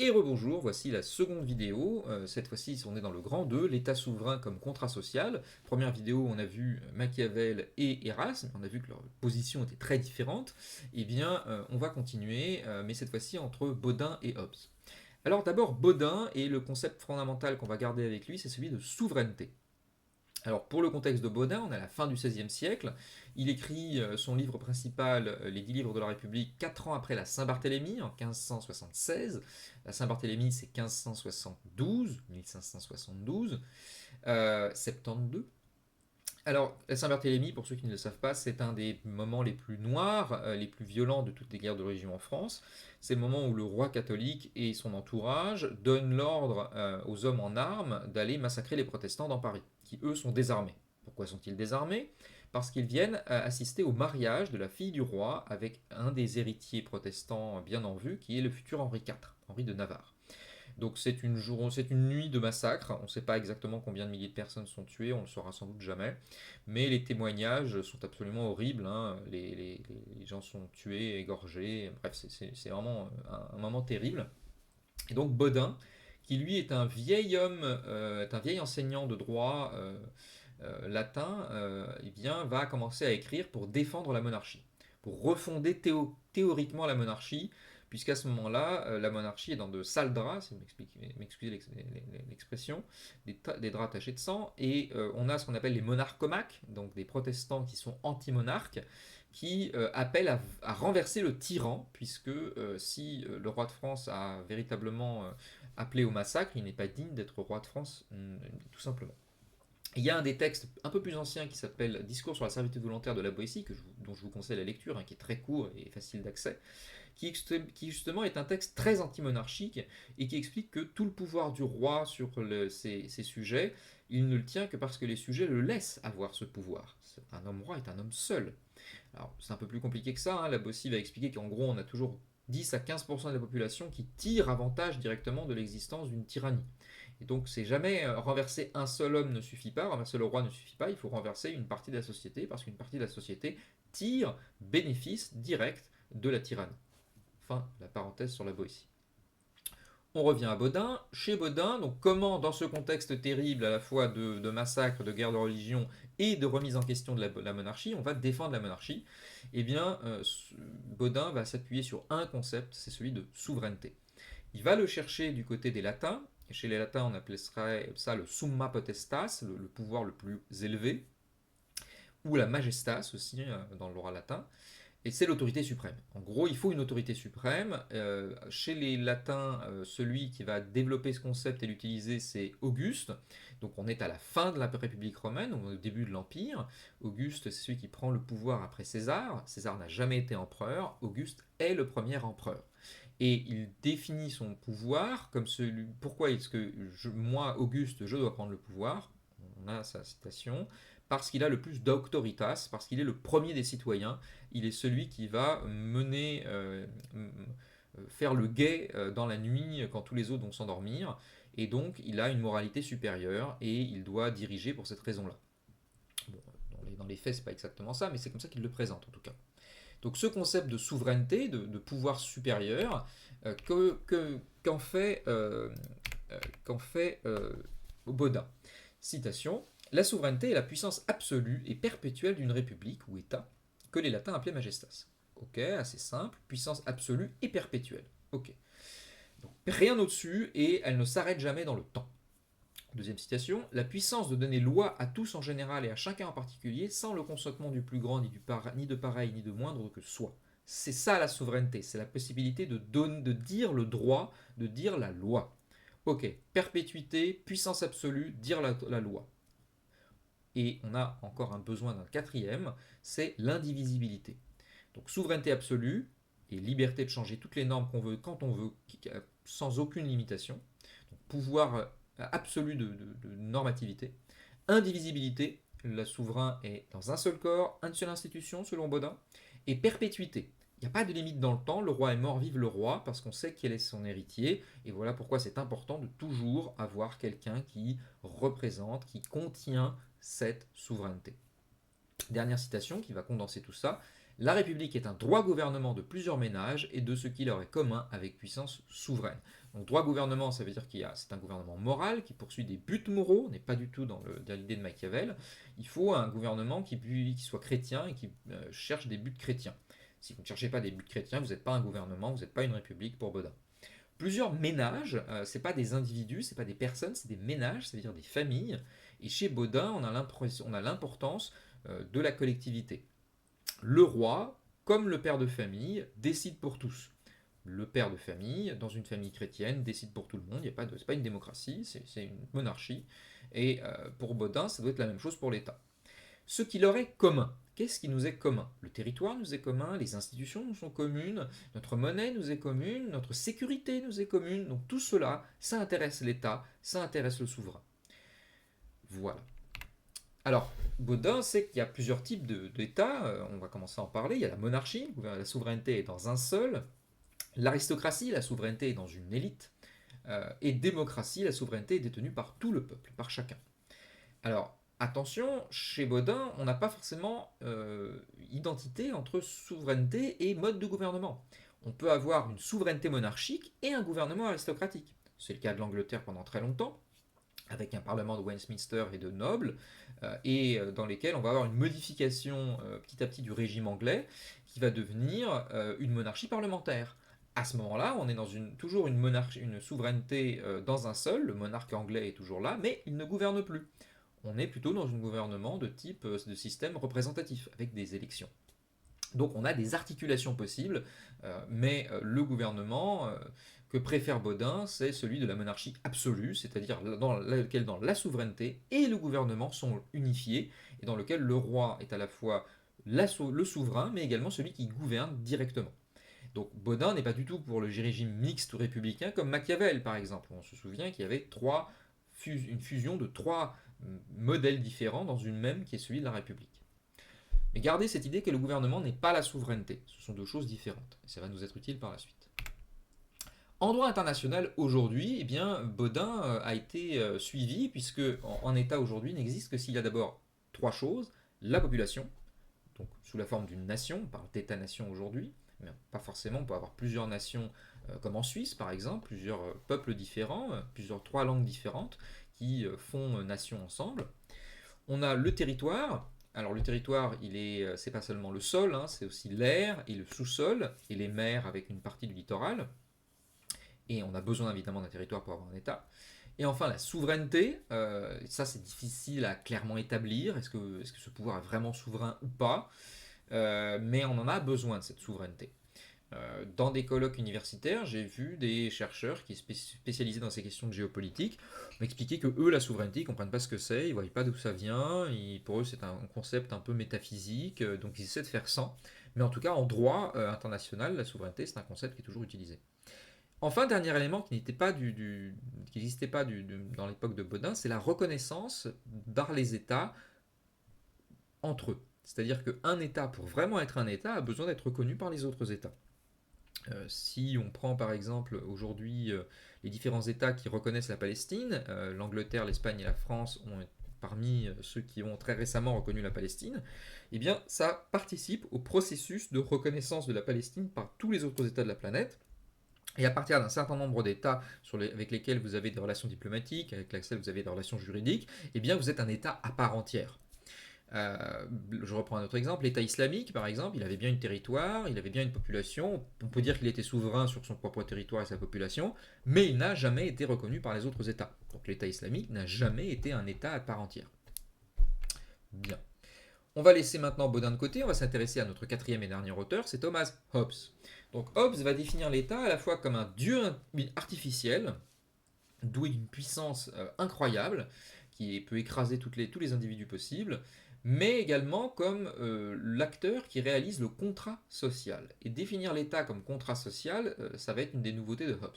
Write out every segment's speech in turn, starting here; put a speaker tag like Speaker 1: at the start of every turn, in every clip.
Speaker 1: Et rebonjour, voici la seconde vidéo. Cette fois-ci, on est dans le grand 2, l'État souverain comme contrat social. Première vidéo, on a vu Machiavel et Erasme, on a vu que leurs positions étaient très différentes. Eh bien, on va continuer, mais cette fois-ci entre Bodin et Hobbes. Alors d'abord, Bodin, et le concept fondamental qu'on va garder avec lui, c'est celui de souveraineté. Alors pour le contexte de Bodin, on est à la fin du XVIe siècle. Il écrit son livre principal, Les 10 livres de la République, 4 ans après la Saint-Barthélemy, en 1576. La Saint-Barthélemy, c'est 1572, 1572, 72. Alors, la Saint-Barthélemy, pour ceux qui ne le savent pas, c'est un des moments les plus noirs, les plus violents de toutes les guerres de religion en France. C'est le moment où le roi catholique et son entourage donnent l'ordre aux hommes en armes d'aller massacrer les protestants dans Paris, qui eux sont désarmés. Pourquoi sont-ils désarmés? Parce qu'ils viennent assister au mariage de la fille du roi avec un des héritiers protestants bien en vue, qui est le futur Henri IV, Henri de Navarre. Donc c'est une nuit de massacre. On ne sait pas exactement combien de milliers de personnes sont tuées, on ne le saura sans doute jamais. Mais les témoignages sont absolument horribles, hein. Les gens sont tués, égorgés. Bref, c'est vraiment un moment terrible. Et donc Bodin, qui lui est un vieil homme, est un vieil enseignant de droit latin, eh bien, va commencer à écrire pour défendre la monarchie, pour refonder théoriquement la monarchie, puisqu'à ce moment-là, la monarchie est dans de sales draps, si vous m'excusez l'expression, des draps tachés de sang, et on a ce qu'on appelle les monarchomaques, donc des protestants qui sont anti-monarques, qui appellent à renverser le tyran, puisque si le roi de France a véritablement appelé au massacre, il n'est pas digne d'être roi de France, tout simplement. Il y a un des textes un peu plus anciens qui s'appelle Discours sur la servitude volontaire de la Boétie, dont je vous conseille la lecture, hein, qui est très court et facile d'accès, qui justement est un texte très anti-monarchique et qui explique que tout le pouvoir du roi sur ces sujets, il ne le tient que parce que les sujets le laissent avoir ce pouvoir. Un homme roi est un homme seul. Alors c'est un peu plus compliqué que ça, hein. La Boétie va expliquer qu'en gros on a toujours 10 à 15% de la population qui tire avantage directement de l'existence d'une tyrannie. Et donc c'est jamais renverser un seul homme ne suffit pas, renverser le roi ne suffit pas, il faut renverser une partie de la société parce qu'une partie de la société tire bénéfice direct de la tyrannie. Fin de la parenthèse sur la Boétie. On revient à Bodin. Chez Bodin, donc comment dans ce contexte terrible à la fois de massacre, de guerre de religion et de remise en question de la monarchie, on va défendre la monarchie. Eh bien, Bodin va s'appuyer sur un concept, c'est celui de souveraineté. Il va le chercher du côté des latins, et chez les latins on appellerait ça le summa potestas, le pouvoir le plus élevé, ou la majestas aussi dans le droit latin, et c'est l'autorité suprême. En gros, il faut une autorité suprême. Chez les latins, celui qui va développer ce concept et l'utiliser, c'est Auguste. Donc on est à la fin de la République romaine, au début de l'Empire. Auguste, c'est celui qui prend le pouvoir après César. César n'a jamais été empereur. Auguste est le premier empereur. Et il définit son pouvoir comme celui. Pourquoi est-ce que moi, Auguste, je dois prendre le pouvoir? On a sa citation. Parce qu'il a le plus d'autoritas, parce qu'il est le premier des citoyens, il est celui qui va mener, faire le guet dans la nuit quand tous les autres vont s'endormir, et donc il a une moralité supérieure et il doit diriger pour cette raison-là. Bon, dans les faits, c'est pas exactement ça, mais c'est comme ça qu'il le présente en tout cas. Donc ce concept de souveraineté, de pouvoir supérieur, qu'en fait, Bodin. Citation. La souveraineté est la puissance absolue et perpétuelle d'une république ou État, que les latins appelaient majestas. Ok, assez simple, puissance absolue et perpétuelle. Ok. Donc, rien au-dessus et elle ne s'arrête jamais dans le temps. Deuxième citation, la puissance de donner loi à tous en général et à chacun en particulier, sans le consentement du plus grand, ni de pareil, ni de moindre que soi. C'est ça la souveraineté, c'est la possibilité de dire le droit, de dire la loi. Ok, perpétuité, puissance absolue, dire la loi. Et on a encore un besoin d'un quatrième, c'est l'indivisibilité. Donc souveraineté absolue et liberté de changer toutes les normes qu'on veut quand on veut, sans aucune limitation. Donc pouvoir absolu de normativité. Indivisibilité, le souverain est dans un seul corps, une seule institution selon Bodin. Et perpétuité. Il n'y a pas de limite dans le temps, le roi est mort, vive le roi, parce qu'on sait quel est son héritier, et voilà pourquoi c'est important de toujours avoir quelqu'un qui représente, qui contient cette souveraineté. Dernière citation qui va condenser tout ça. La République est un droit gouvernement de plusieurs ménages et de ce qui leur est commun avec puissance souveraine. Donc droit gouvernement, ça veut dire c'est un gouvernement moral qui poursuit des buts moraux, on n'est pas du tout dans l'idée de Machiavel. Il faut un gouvernement qui soit chrétien et qui cherche des buts chrétiens. Si vous ne cherchez pas des buts chrétiens, vous n'êtes pas un gouvernement, vous n'êtes pas une république pour Bodin. Plusieurs ménages, ce n'est pas des individus, ce n'est pas des personnes, c'est des ménages, c'est-à-dire des familles. Et chez Bodin, on a l'importance de la collectivité. Le roi, comme le père de famille, décide pour tous. Le père de famille, dans une famille chrétienne, décide pour tout le monde. Ce n'est pas une démocratie, c'est une monarchie. Et pour Bodin, ça doit être la même chose pour l'État. Ce qui leur est commun. Qu'est-ce qui nous est commun? Le territoire nous est commun, les institutions nous sont communes, notre monnaie nous est commune, notre sécurité nous est commune. Donc tout cela, ça intéresse l'État, ça intéresse le souverain. Voilà. Alors, Bodin sait qu'il y a plusieurs types d'États, on va commencer à en parler. Il y a la monarchie, la souveraineté est dans un seul. L'aristocratie, la souveraineté est dans une élite. Et démocratie, la souveraineté est détenue par tout le peuple, par chacun. Alors, attention, chez Bodin, on n'a pas forcément identité entre souveraineté et mode de gouvernement. On peut avoir une souveraineté monarchique et un gouvernement aristocratique. C'est le cas de l'Angleterre pendant très longtemps, avec un parlement de Westminster et de nobles, et dans lesquels on va avoir une modification petit à petit du régime anglais qui va devenir une monarchie parlementaire. À ce moment-là, on est dans toujours une souveraineté dans un seul, le monarque anglais est toujours là, mais il ne gouverne plus. On est plutôt dans un gouvernement de type de système représentatif, avec des élections. Donc on a des articulations possibles, mais le gouvernement que préfère Bodin, c'est celui de la monarchie absolue, c'est-à-dire dans lequel la souveraineté et le gouvernement sont unifiés, et dans lequel le roi est à la fois le souverain, mais également celui qui gouverne directement. Donc Bodin n'est pas du tout pour le régime mixte ou républicain comme Machiavel par exemple. On se souvient qu'il y avait une fusion de trois modèles différents dans une même qui est celui de la République. Mais gardez cette idée que le gouvernement n'est pas la souveraineté. Ce sont deux choses différentes. Et ça va nous être utile par la suite. En droit international, aujourd'hui, eh bien, Bodin a été suivi, puisque en État aujourd'hui n'existe que s'il y a d'abord trois choses. La population, donc sous la forme d'une nation, on parle d'État-nation aujourd'hui, mais pas forcément, on peut avoir plusieurs nations, comme en Suisse par exemple, plusieurs peuples différents, trois langues différentes qui font nation ensemble. On a le territoire. Alors le territoire, c'est pas seulement le sol, hein, c'est aussi l'air et le sous-sol, et les mers avec une partie du littoral. Et on a besoin évidemment d'un territoire pour avoir un État. Et enfin la souveraineté, ça c'est difficile à clairement établir, est-ce que ce pouvoir est vraiment souverain ou pas, mais on en a besoin de cette souveraineté. Dans des colloques universitaires, j'ai vu des chercheurs qui sont spécialisés dans ces questions de géopolitique m'expliquer que eux, la souveraineté, ils ne comprennent pas ce que c'est, ils ne voient pas d'où ça vient, pour eux c'est un concept un peu métaphysique, donc ils essaient de faire sans. Mais en tout cas, en droit international, la souveraineté, c'est un concept qui est toujours utilisé. Enfin, dernier élément qui n'existait pas dans l'époque de Bodin, c'est la reconnaissance par les États entre eux. C'est-à-dire qu'un État, pour vraiment être un État, a besoin d'être reconnu par les autres États. Si on prend par exemple aujourd'hui les différents États qui reconnaissent la Palestine, l'Angleterre, l'Espagne et la France ont parmi ceux qui ont très récemment reconnu la Palestine, eh bien ça participe au processus de reconnaissance de la Palestine par tous les autres États de la planète. Et à partir d'un certain nombre d'États avec lesquels vous avez des relations diplomatiques, avec lesquels vous avez des relations juridiques, eh bien vous êtes un État à part entière. Je reprends un autre exemple, l'État islamique par exemple, il avait bien un territoire, il avait bien une population, on peut dire qu'il était souverain sur son propre territoire et sa population, mais il n'a jamais été reconnu par les autres États. Donc l'État islamique n'a jamais été un État à part entière. Bien. On va laisser maintenant Bodin de côté, on va s'intéresser à notre quatrième et dernier auteur, c'est Thomas Hobbes. Donc Hobbes va définir l'État à la fois comme un dieu artificiel, doué d'une puissance incroyable, qui peut écraser tous les individus possibles, mais également comme l'acteur qui réalise le contrat social. Et définir l'État comme contrat social, ça va être une des nouveautés de Hobbes.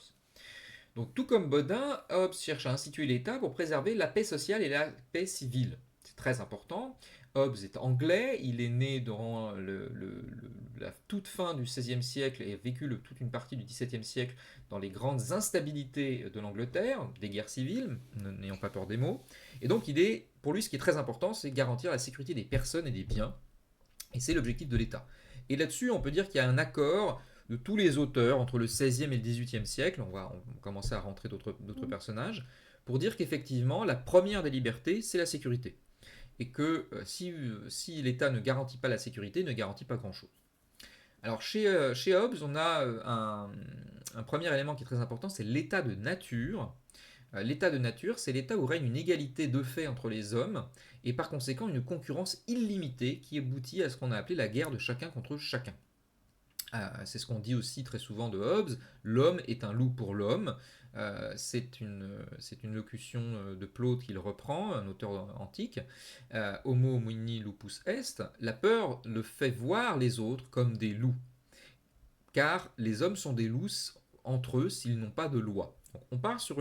Speaker 1: Donc tout comme Bodin, Hobbes cherche à instituer l'État pour préserver la paix sociale et la paix civile. C'est très important. Hobbes est anglais, il est né durant la toute fin du XVIe siècle et a vécu toute une partie du XVIIe siècle dans les grandes instabilités de l'Angleterre, des guerres civiles, n'ayons pas peur des mots. Et donc pour lui ce qui est très important, c'est garantir la sécurité des personnes et des biens. Et c'est l'objectif de l'État. Et là-dessus, on peut dire qu'il y a un accord de tous les auteurs entre le XVIe et le XVIIIe siècle, on commencer à rentrer d'autres personnages, pour dire qu'effectivement, la première des libertés, c'est la sécurité. Et que si l'État ne garantit pas la sécurité, il ne garantit pas grand-chose. Alors chez Hobbes, on a un premier élément qui est très important, c'est l'état de nature. L'état de nature, c'est l'état où règne une égalité de fait entre les hommes, et par conséquent une concurrence illimitée qui aboutit à ce qu'on a appelé la guerre de chacun contre chacun. C'est ce qu'on dit aussi très souvent de Hobbes, l'homme est un loup pour l'homme. C'est une locution de Plaute qu'il reprend, un auteur antique. Homo homini lupus est. La peur le fait voir les autres comme des loups, car les hommes sont des loups entre eux s'ils n'ont pas de loi. Donc, on part sur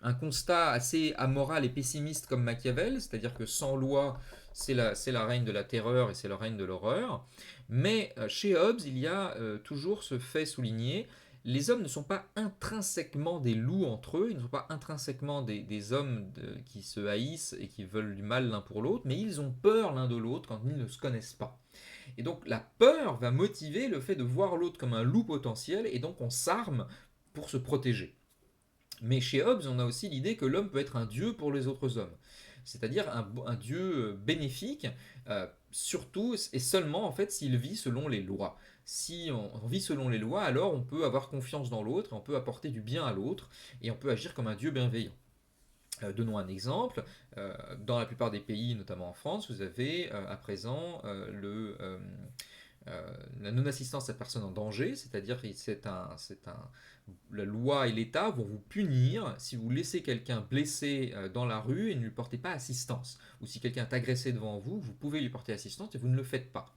Speaker 1: un constat assez amoral et pessimiste comme Machiavel, c'est-à-dire que sans loi, c'est la règne de la terreur et c'est le règne de l'horreur. Mais chez Hobbes, il y a toujours ce fait souligné, les hommes ne sont pas intrinsèquement des loups entre eux, ils ne sont pas intrinsèquement des hommes qui se haïssent et qui veulent du mal l'un pour l'autre, mais ils ont peur l'un de l'autre quand ils ne se connaissent pas. Et donc la peur va motiver le fait de voir l'autre comme un loup potentiel, et donc on s'arme pour se protéger. Mais chez Hobbes, on a aussi l'idée que l'homme peut être un dieu pour les autres hommes, c'est-à-dire un dieu bénéfique, surtout et seulement en fait s'il vit selon les lois. Si on vit selon les lois, alors on peut avoir confiance dans l'autre, on peut apporter du bien à l'autre, et on peut agir comme un dieu bienveillant. Donnons un exemple. Dans la plupart des pays, notamment en France, vous avez à présent la non-assistance à personne en danger, c'est-à-dire que la loi et l'État vont vous punir si vous laissez quelqu'un blessé dans la rue et ne lui portez pas assistance. Ou si quelqu'un est agressé devant vous, vous pouvez lui porter assistance et vous ne le faites pas.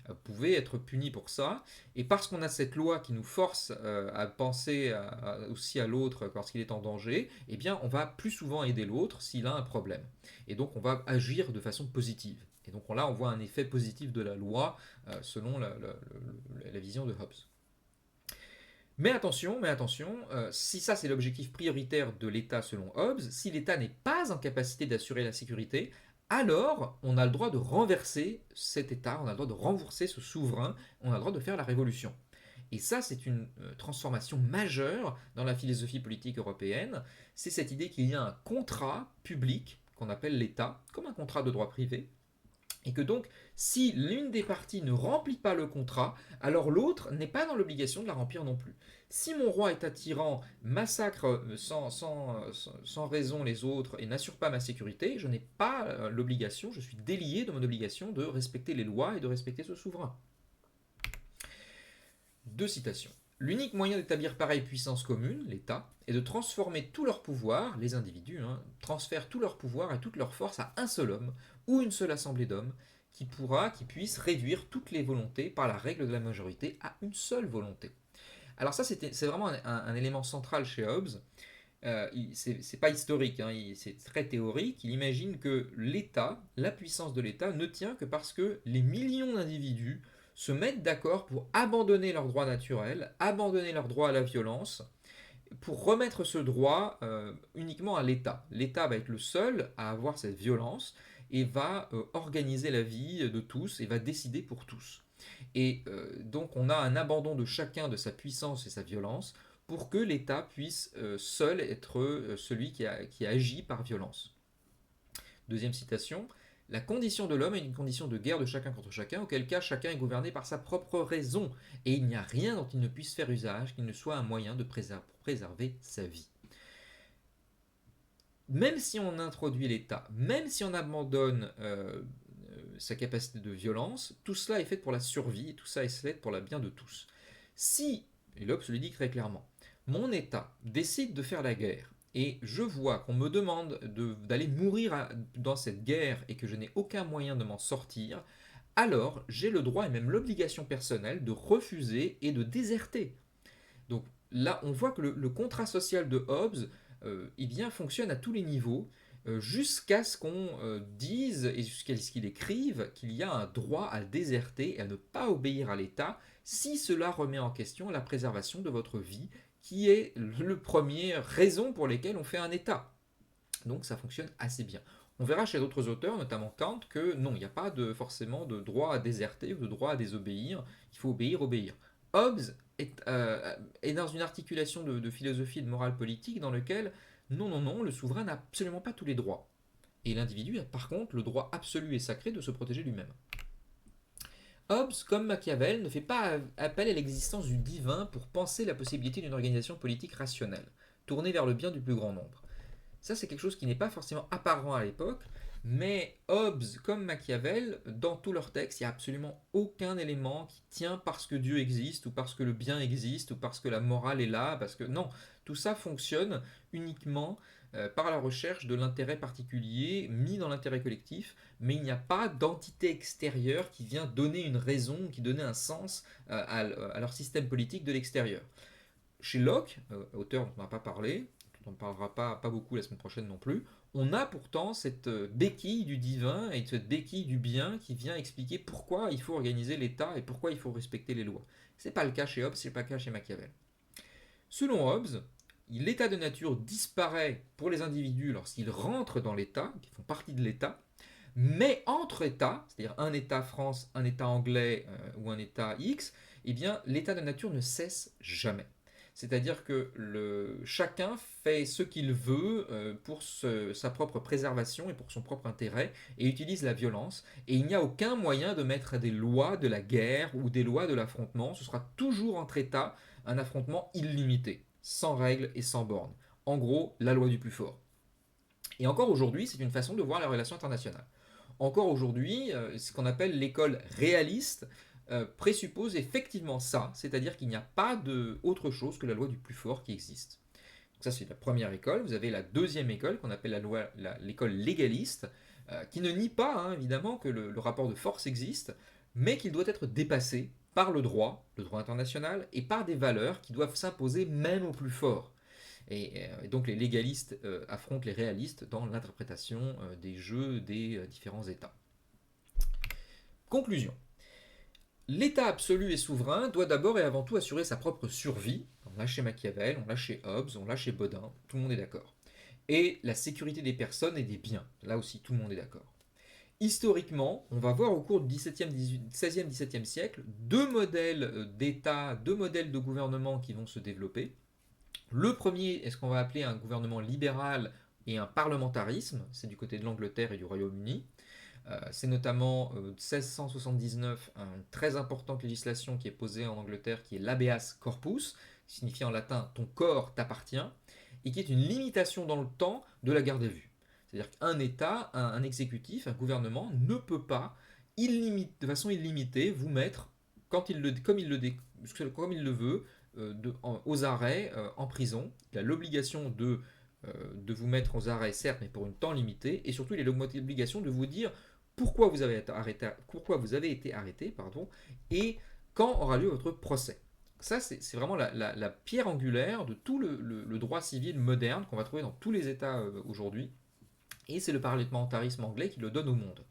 Speaker 1: Vous pouvez être puni pour ça, et parce qu'on a cette loi qui nous force à penser aussi à l'autre lorsqu'il est en danger, eh bien on va plus souvent aider l'autre s'il a un problème. Et donc on va agir de façon positive. Et donc là on voit un effet positif de la loi selon la vision de Hobbes. Mais attention, si ça c'est l'objectif prioritaire de l'État selon Hobbes, si l'État n'est pas en capacité d'assurer la sécurité, alors on a le droit de renverser cet État, on a le droit de renverser ce souverain, on a le droit de faire la révolution. Et ça, c'est une transformation majeure dans la philosophie politique européenne. C'est cette idée qu'il y a un contrat public qu'on appelle l'État, comme un contrat de droit privé, et que donc, si l'une des parties ne remplit pas le contrat, alors l'autre n'est pas dans l'obligation de la remplir non plus. Si mon roi est un tyran, massacre sans raison les autres et n'assure pas ma sécurité, je n'ai pas l'obligation, je suis délié de mon obligation de respecter les lois et de respecter ce souverain. Deux citations. L'unique moyen d'établir pareille puissance commune, l'État, est de transformer tout leur pouvoir, les individus, transfèrent tout leur pouvoir et toute leur force à un seul homme, ou une seule assemblée d'hommes, qui puisse réduire toutes les volontés par la règle de la majorité à une seule volonté. Alors ça, c'est vraiment un élément central chez Hobbes. C'est pas historique, c'est très théorique. Il imagine que l'État, la puissance de l'État, ne tient que parce que les millions d'individus se mettent d'accord pour abandonner leur droit naturel, abandonner leur droit à la violence, pour remettre ce droit uniquement à l'État. L'État va être le seul à avoir cette violence et va organiser la vie de tous et va décider pour tous. Et donc on a un abandon de chacun de sa puissance et sa violence pour que l'État puisse seul être celui qui agit par violence. Deuxième citation. La condition de l'homme est une condition de guerre de chacun contre chacun, auquel cas chacun est gouverné par sa propre raison, et il n'y a rien dont il ne puisse faire usage qui ne soit un moyen de préserver sa vie. Même si on introduit l'État, même si on abandonne sa capacité de violence, tout cela est fait pour la survie, et tout ça est fait pour le bien de tous. Si, et Hobbes le dit très clairement, mon État décide de faire la guerre, et je vois qu'on me demande d'aller mourir dans cette guerre et que je n'ai aucun moyen de m'en sortir, alors j'ai le droit et même l'obligation personnelle de refuser et de déserter. Donc là, on voit que le contrat social de Hobbes fonctionne à tous les niveaux, jusqu'à ce qu'on dise et jusqu'à ce qu'il écrive qu'il y a un droit à déserter et à ne pas obéir à l'État si cela remet en question la préservation de votre vie, qui est la première raison pour laquelle on fait un État. Donc ça fonctionne assez bien. On verra chez d'autres auteurs, notamment Kant, que non, il n'y a pas forcément de droit à déserter ou de droit à désobéir, il faut obéir, obéir. Hobbes est dans une articulation de philosophie et de morale politique dans lequel, non, non, non, le souverain n'a absolument pas tous les droits. Et l'individu a par contre le droit absolu et sacré de se protéger lui-même. Hobbes, comme Machiavel, ne fait pas appel à l'existence du divin pour penser la possibilité d'une organisation politique rationnelle, tournée vers le bien du plus grand nombre. Ça, c'est quelque chose qui n'est pas forcément apparent à l'époque, mais Hobbes, comme Machiavel, dans tous leurs textes, il n'y a absolument aucun élément qui tient parce que Dieu existe, ou parce que le bien existe, ou parce que la morale est là, parce que... Non, tout ça fonctionne uniquement par la recherche de l'intérêt particulier mis dans l'intérêt collectif, mais il n'y a pas d'entité extérieure qui vient donner une raison, qui donne un sens à leur système politique de l'extérieur. Chez Locke, auteur dont on n'a pas parlé, dont on ne parlera pas beaucoup la semaine prochaine non plus, on a pourtant cette béquille du divin et cette béquille du bien qui vient expliquer pourquoi il faut organiser l'État et pourquoi il faut respecter les lois. Ce n'est pas le cas chez Hobbes, ce n'est pas le cas chez Machiavel. Selon Hobbes, l'état de nature disparaît pour les individus lorsqu'ils rentrent dans l'État, qui font partie de l'État, mais entre États, c'est-à-dire un État France, un État anglais ou un État X, eh bien l'état de nature ne cesse jamais. C'est-à-dire que chacun fait ce qu'il veut pour sa propre préservation et pour son propre intérêt et utilise la violence. Et il n'y a aucun moyen de mettre des lois de la guerre ou des lois de l'affrontement. Ce sera toujours entre États un affrontement illimité, sans règles et sans bornes. En gros, la loi du plus fort. Et encore aujourd'hui, c'est une façon de voir la relation internationale. Encore aujourd'hui, ce qu'on appelle l'école réaliste présuppose effectivement ça, c'est-à-dire qu'il n'y a pas autre chose que la loi du plus fort qui existe. Donc ça, c'est la première école. Vous avez la deuxième école qu'on appelle l'école légaliste, qui ne nie pas, évidemment, que le rapport de force existe, mais qu'il doit être dépassé par le droit international, et par des valeurs qui doivent s'imposer même au plus fort. Et donc les légalistes affrontent les réalistes dans l'interprétation des jeux des différents États. Conclusion. L'État absolu et souverain doit d'abord et avant tout assurer sa propre survie. On l'a chez Machiavel, on l'a chez Hobbes, on l'a chez Bodin, tout le monde est d'accord. Et la sécurité des personnes et des biens, là aussi tout le monde est d'accord. Historiquement, on va voir au cours du XVIe, XVIIe siècle deux modèles d'État, deux modèles de gouvernement qui vont se développer. Le premier est ce qu'on va appeler un gouvernement libéral et un parlementarisme, c'est du côté de l'Angleterre et du Royaume-Uni. C'est notamment 1679 une très importante législation qui est posée en Angleterre qui est l'habeas corpus, qui signifie en latin ton corps t'appartient, et qui est une limitation dans le temps de la garde à vue. C'est-à-dire qu'un État, un exécutif, un gouvernement ne peut pas, de façon illimitée, vous mettre, comme il le veut, aux arrêts en prison. Il a l'obligation de vous mettre aux arrêts, certes, mais pour un temps limité, et surtout il a l'obligation de vous dire pourquoi vous avez été arrêté, et quand aura lieu votre procès. Ça, c'est vraiment la pierre angulaire de tout le droit civil moderne qu'on va trouver dans tous les États aujourd'hui, et c'est le parlementarisme anglais qui le donne au monde.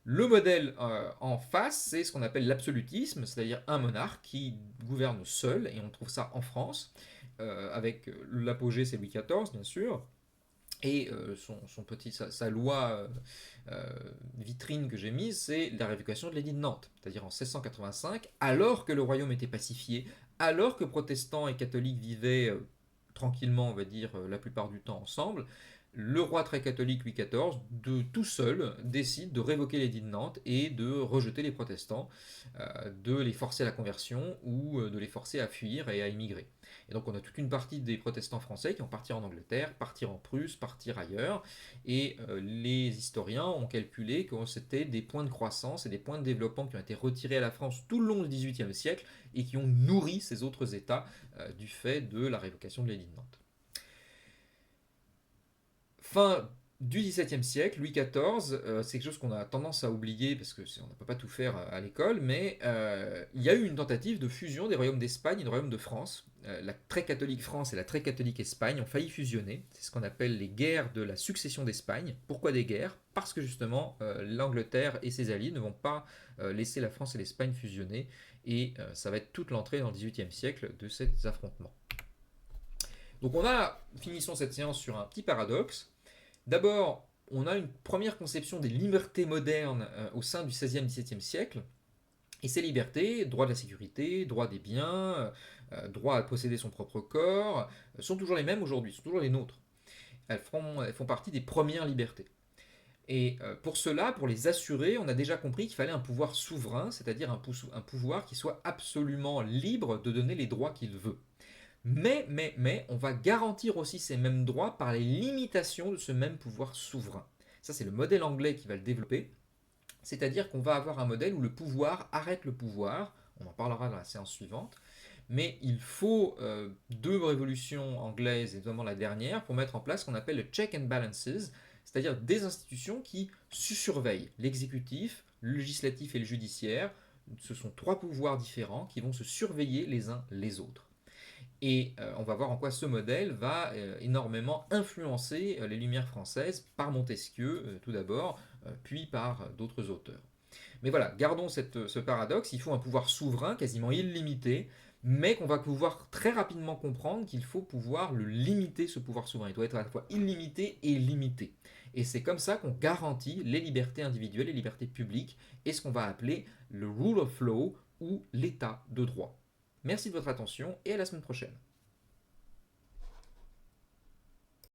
Speaker 1: Le modèle en face, c'est ce qu'on appelle l'absolutisme, c'est-à-dire un monarque qui gouverne seul, et on trouve ça en France, avec l'apogée, c'est Louis XIV, bien sûr, et sa loi vitrine que j'ai mise, c'est la révocation de l'édit de Nantes, c'est-à-dire en 1685, alors que le royaume était pacifié, alors que protestants et catholiques vivaient tranquillement, on va dire, la plupart du temps ensemble. Le roi très catholique Louis XIV, tout seul, décide de révoquer l'édit de Nantes et de rejeter les protestants, de les forcer à la conversion ou de les forcer à fuir et à émigrer. Et donc on a toute une partie des protestants français qui vont partir en Angleterre, partir en Prusse, partir ailleurs, et les historiens ont calculé que c'était des points de croissance et des points de développement qui ont été retirés à la France tout le long du XVIIIe siècle et qui ont nourri ces autres États du fait de la révocation de l'édit de Nantes. Fin du XVIIe siècle, Louis XIV, c'est quelque chose qu'on a tendance à oublier parce qu'on ne peut pas tout faire à l'école, mais il y a eu une tentative de fusion des royaumes d'Espagne et du royaume de France. La très catholique France et la très catholique Espagne ont failli fusionner. C'est ce qu'on appelle les guerres de la succession d'Espagne. Pourquoi des guerres? Parce que justement, l'Angleterre et ses alliés ne vont pas laisser la France et l'Espagne fusionner, et ça va être toute l'entrée dans le XVIIIe siècle de ces affrontements. Donc finissons cette séance sur un petit paradoxe. D'abord, on a une première conception des libertés modernes au sein du XVIe, XVIIe siècle. Et ces libertés, droit de la sécurité, droit des biens, droit à posséder son propre corps, sont toujours les mêmes aujourd'hui, sont toujours les nôtres. Elles font partie des premières libertés. Et pour cela, pour les assurer, on a déjà compris qu'il fallait un pouvoir souverain, c'est-à-dire un pouvoir qui soit absolument libre de donner les droits qu'il veut. Mais, on va garantir aussi ces mêmes droits par les limitations de ce même pouvoir souverain. Ça, c'est le modèle anglais qui va le développer. C'est-à-dire qu'on va avoir un modèle où le pouvoir arrête le pouvoir. On en parlera dans la séance suivante. Mais il faut deux révolutions anglaises, et notamment la dernière, pour mettre en place ce qu'on appelle le check and balances, c'est-à-dire des institutions qui surveillent l'exécutif, le législatif et le judiciaire. Ce sont trois pouvoirs différents qui vont se surveiller les uns les autres. Et on va voir en quoi ce modèle va énormément influencer les Lumières françaises par Montesquieu tout d'abord, puis par d'autres auteurs. Mais voilà, gardons ce paradoxe, il faut un pouvoir souverain quasiment illimité, mais qu'on va pouvoir très rapidement comprendre qu'il faut pouvoir le limiter, ce pouvoir souverain. Il doit être à la fois illimité et limité. Et c'est comme ça qu'on garantit les libertés individuelles, les libertés publiques, et ce qu'on va appeler le rule of law ou l'état de droit. Merci de votre attention et à la semaine prochaine.